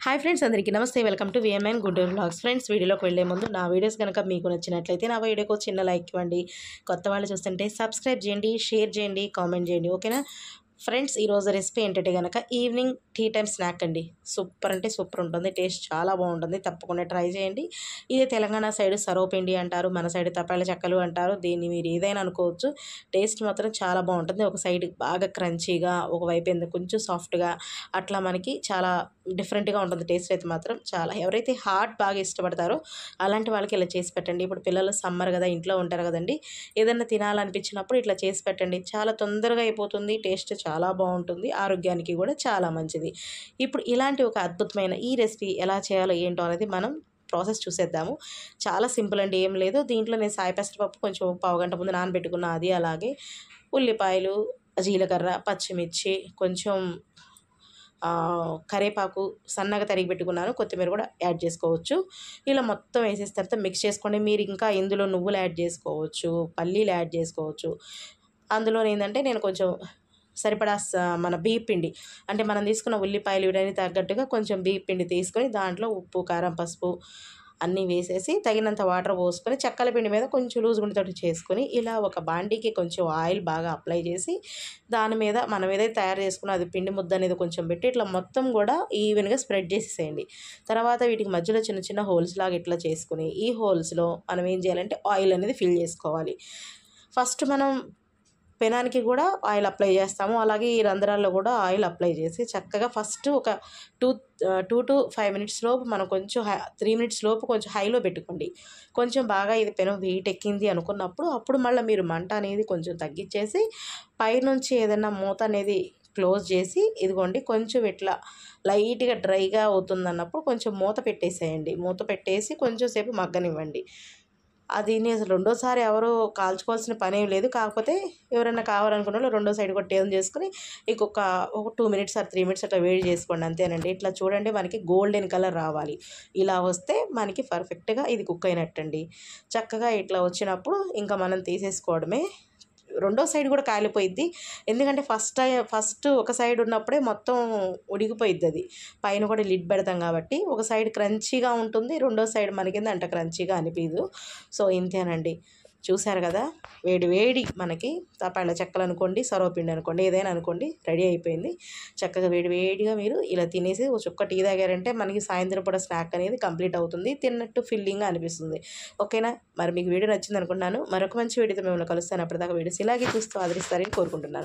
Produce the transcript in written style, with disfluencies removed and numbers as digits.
Hi friends, అందరికీ నమస్తే. Welcome to విఎంఎన్ good vlogs. Friends, వీడియోలోకి వెళ్ళే ముందు నా వీడియోస్ కనుక మీకు నచ్చినట్లయితే నా వీడియోకి చిన్న లైక్ ఇవ్వండి. కొత్త వాళ్ళు చూస్తుంటే సబ్స్క్రైబ్ చేయండి, షేర్ చేయండి, కామెంట్ చేయండి. ఓకేనా ఫ్రెండ్స్, ఈరోజు రెసిపీ ఏంటంటే కనుక ఈవినింగ్ టీ టైం స్నాక్ అండి. సూపర్ అంటే సూపర్ ఉంటుంది, టేస్ట్ చాలా బాగుంటుంది. తప్పకుండా ట్రై చేయండి. ఇది తెలంగాణ సైడ్ సర్వపిండి అంటారు, మన సైడ్ తపాల చెక్కలు అంటారు. దీన్ని మీరు ఏదైనా అనుకోవచ్చు. టేస్ట్ మాత్రం చాలా బాగుంటుంది. ఒక సైడ్ బాగా క్రంచీగా, ఒకవైపు ఎందుకు కొంచెం సాఫ్ట్గా, అట్లా మనకి చాలా డిఫరెంట్గా ఉంటుంది. టేస్ట్ అయితే మాత్రం చాలా, ఎవరైతే హాట్ బాగా ఇష్టపడతారో అలాంటి వాళ్ళకి ఇలా చేసి పెట్టండి. ఇప్పుడు పిల్లలు సమ్మర్ కదా, ఇంట్లో ఉంటారు కదండి, ఏదన్నా తినాలనిపించినప్పుడు ఇట్లా చేసి పెట్టండి. చాలా తొందరగా అయిపోతుంది, టేస్ట్ చాలా బాగుంటుంది, ఆరోగ్యానికి కూడా చాలా మంచిది. ఇప్పుడు ఇలాంటి ఒక అద్భుతమైన ఈ రెసిపీ ఎలా చేయాలో ఏంటో అనేది మనం ప్రాసెస్ చూసేద్దాము. చాలా సింపుల్ అండి, ఏం లేదు. దీంట్లో నేను సాయి పెసరపప్పు కొంచెం పావుగంట ముందు నానబెట్టుకున్న అది, అలాగే ఉల్లిపాయలు, జీలకర్ర, పచ్చిమిర్చి, కొంచెం కరివేపాకు సన్నగా తరిగి పెట్టుకున్నాను. కొత్తిమీర కూడా యాడ్ చేసుకోవచ్చు. ఇలా మొత్తం వేసేసిన తర్వాత మిక్స్ చేసుకోండి. మీరు ఇంకా ఇందులో నువ్వులు యాడ్ చేసుకోవచ్చు, పల్లీలు యాడ్ చేసుకోవచ్చు. అందులో ఏంటంటే నేను కొంచెం సరిపడా మన బియ్య పిండి, అంటే మనం తీసుకున్న ఉల్లిపాయలు ఇవన్నీ తగ్గట్టుగా కొంచెం బియ్య పిండి తీసుకొని దాంట్లో ఉప్పు, కారం, పసుపు అన్నీ వేసేసి తగినంత వాటర్ పోసుకొని చెక్కల పిండి మీద కొంచెం లూజ్ గుండెతోటి చేసుకొని ఇలా ఒక బాండీకి కొంచెం ఆయిల్ బాగా అప్లై చేసి దాని మీద మనం ఏదైతే తయారు చేసుకున్న అది పిండి ముద్ద అనేది కొంచెం పెట్టి ఇట్లా మొత్తం కూడా ఈవెన్గా స్ప్రెడ్ చేసేసేయండి. తర్వాత వీటికి మధ్యలో చిన్న చిన్న హోల్స్ లాగా ఇట్లా చేసుకుని ఈ హోల్స్లో మనం ఏం చేయాలంటే ఆయిల్ అనేది ఫిల్ చేసుకోవాలి. ఫస్ట్ మనం పెనానికి కూడా ఆయిల్ అప్లై చేస్తాము, అలాగే ఈ రంధ్రాల్లో కూడా ఆయిల్ అప్లై చేసి చక్కగా ఫస్ట్ ఒక 2 to 5 మినిట్స్ లోపు మనం కొంచెం 3 మినిట్స్ లోపు కొంచెం హైలో పెట్టుకోండి. కొంచెం బాగా ఇది పెనం హీట్ ఎక్కింది అనుకున్నప్పుడు అప్పుడు మళ్ళీ మీరు మంట అనేది కొంచెం తగ్గించేసి పైనుంచి ఏదైనా మూత అనేది క్లోజ్ చేసి ఇదిగోండి కొంచెం ఇట్లా లైట్గా డ్రైగా అవుతుంది అన్నప్పుడు కొంచెం మూత పెట్టేసేయండి. మూత పెట్టేసి కొంచెం సేపు మగ్గనివ్వండి. అది అసలు రెండోసారి ఎవరు కాల్చుకోవాల్సిన పని ఏం లేదు. కాకపోతే ఎవరైనా కావాలనుకున్న వాళ్ళు రెండో సైడ్ కూడా టర్న్ చేసుకుని ఒక 2 మినిట్స్ ఆర్ 3 మినిట్స్ అట్లా వేడి చేసుకోండి, అంతేనండి. ఇట్లా చూడండి, మనకి గోల్డెన్ కలర్ రావాలి. ఇలా వస్తే మనకి పర్ఫెక్ట్గా ఇది కుక్ అయినట్టండి. చక్కగా ఇట్లా వచ్చినప్పుడు ఇంకా మనం తీసేసుకోవడమే. రెండో సైడ్ కూడా కాలిపోయిద్ది, ఎందుకంటే ఫస్ట్ ఒక సైడ్ ఉన్నప్పుడే మొత్తం ఉడికిపోయిద్ది. అది పైన కూడా లిడ్ పెడతాం కాబట్టి ఒక సైడ్ క్రంచీగా ఉంటుంది, రెండో సైడ్ మనకింద అంట క్రంచీగా అనిపించదు. సో ఇంతేనండి, చూసారు కదా. వేడి వేడి మనకి తపాళ్ళ చెక్కలు అనుకోండి, సర్వపిండి అనుకోండి, ఏదైనా అనుకోండి, రెడీ అయిపోయింది. చక్కగా వేడి వేడిగా మీరు ఇలా తినేసి ఒక చుక్క టీ తాగారంటే మనకి సాయంత్రం పూట స్నాక్ అనేది కంప్లీట్ అవుతుంది, తిన్నట్టు ఫిల్లింగ్గా అనిపిస్తుంది. ఓకేనా, మరి మీకు వీడియో నచ్చింది అనుకుంటున్నాను. మరొక మంచి వీడియోతో మిమ్మల్ని కలుస్తాను. అప్పటిదాకా వీడియోస్ ఇలాగే చూస్తూ ఆదరిస్తారని కోరుకుంటున్నాను.